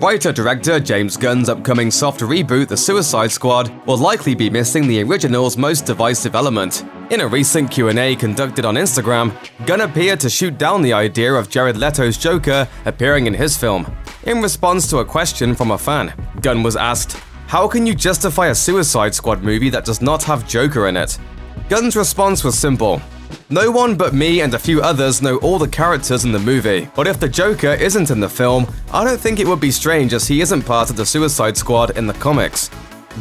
Writer-director James Gunn's upcoming soft reboot, The Suicide Squad, will likely be missing the original's most divisive element. In a recent Q&A conducted on Instagram, Gunn appeared to shoot down the idea of Jared Leto's Joker appearing in his film. In response to a question from a fan, Gunn was asked, "How can you justify a Suicide Squad movie that does not have Joker in it?" Gunn's response was simple. "No one but me and a few others know all the characters in the movie, but if the Joker isn't in the film, I don't think it would be strange as he isn't part of the Suicide Squad in the comics."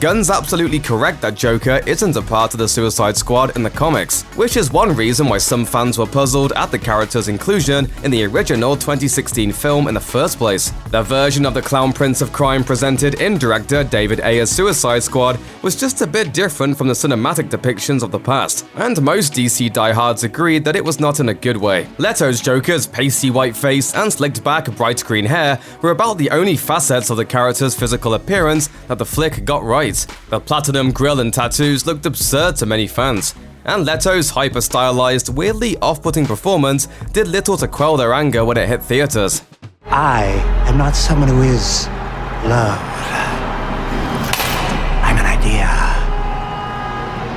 Gunn's absolutely correct that Joker isn't a part of the Suicide Squad in the comics, which is one reason why some fans were puzzled at the character's inclusion in the original 2016 film in the first place. The version of the Clown Prince of Crime presented in director David Ayer's Suicide Squad was just a bit different from the cinematic depictions of the past, and most DC diehards agreed that it was not in a good way. Leto's Joker's pasty white face and slicked back bright green hair were about the only facets of the character's physical appearance that the flick got right. The platinum grill and tattoos looked absurd to many fans, and Leto's hyper-stylized, weirdly off-putting performance did little to quell their anger when it hit theaters. I am not someone who is loved. I'm an idea.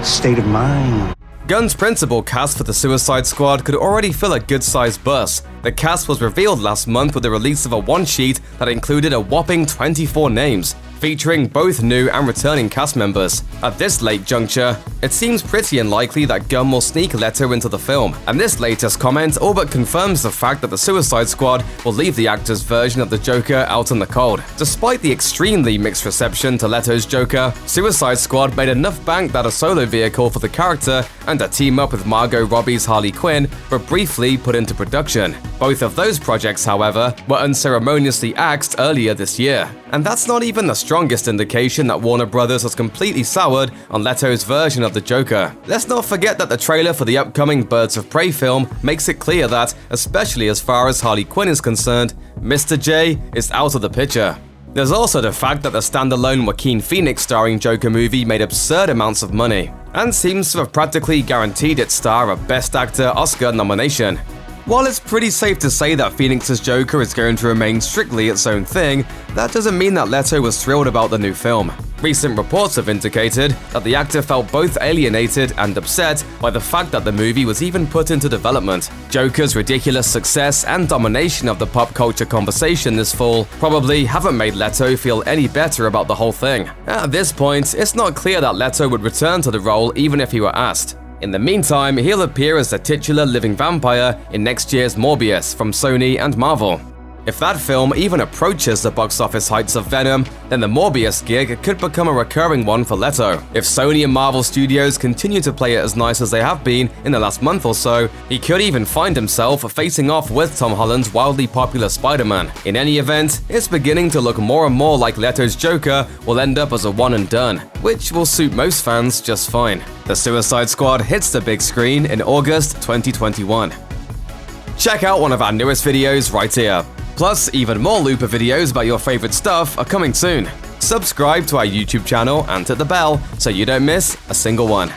State of mind. Gunn's principal cast for the Suicide Squad could already fill a good-sized bus. The cast was revealed last month with the release of a one-sheet that included a whopping 24 names, featuring both new and returning cast members. At this late juncture, it seems pretty unlikely that Gunn will sneak Leto into the film, and this latest comment all but confirms the fact that the Suicide Squad will leave the actor's version of the Joker out in the cold. Despite the extremely mixed reception to Leto's Joker, Suicide Squad made enough bank that a solo vehicle for the character and a team-up with Margot Robbie's Harley Quinn were briefly put into production. Both of those projects, however, were unceremoniously axed earlier this year. And that's not even the strongest indication that Warner Brothers has completely soured on Leto's version of the Joker. Let's not forget that the trailer for the upcoming Birds of Prey film makes it clear that, especially as far as Harley Quinn is concerned, Mr. J is out of the picture. There's also the fact that the standalone Joaquin Phoenix starring Joker movie made absurd amounts of money, and seems to have practically guaranteed its star a Best Actor Oscar nomination. While it's pretty safe to say that Phoenix's Joker is going to remain strictly its own thing, that doesn't mean that Leto was thrilled about the new film. Recent reports have indicated that the actor felt both alienated and upset by the fact that the movie was even put into development. Joker's ridiculous success and domination of the pop culture conversation this fall probably haven't made Leto feel any better about the whole thing. At this point, it's not clear that Leto would return to the role even if he were asked. In the meantime, he'll appear as the titular living vampire in next year's Morbius from Sony and Marvel. If that film even approaches the box office heights of Venom, then the Morbius gig could become a recurring one for Leto. If Sony and Marvel Studios continue to play it as nice as they have been in the last month or so, he could even find himself facing off with Tom Holland's wildly popular Spider-Man. In any event, it's beginning to look more and more like Leto's Joker will end up as a one and done, which will suit most fans just fine. The Suicide Squad hits the big screen in August 2021. Check out one of our newest videos right here. Plus, even more Looper videos about your favorite stuff are coming soon. Subscribe to our YouTube channel and hit the bell so you don't miss a single one.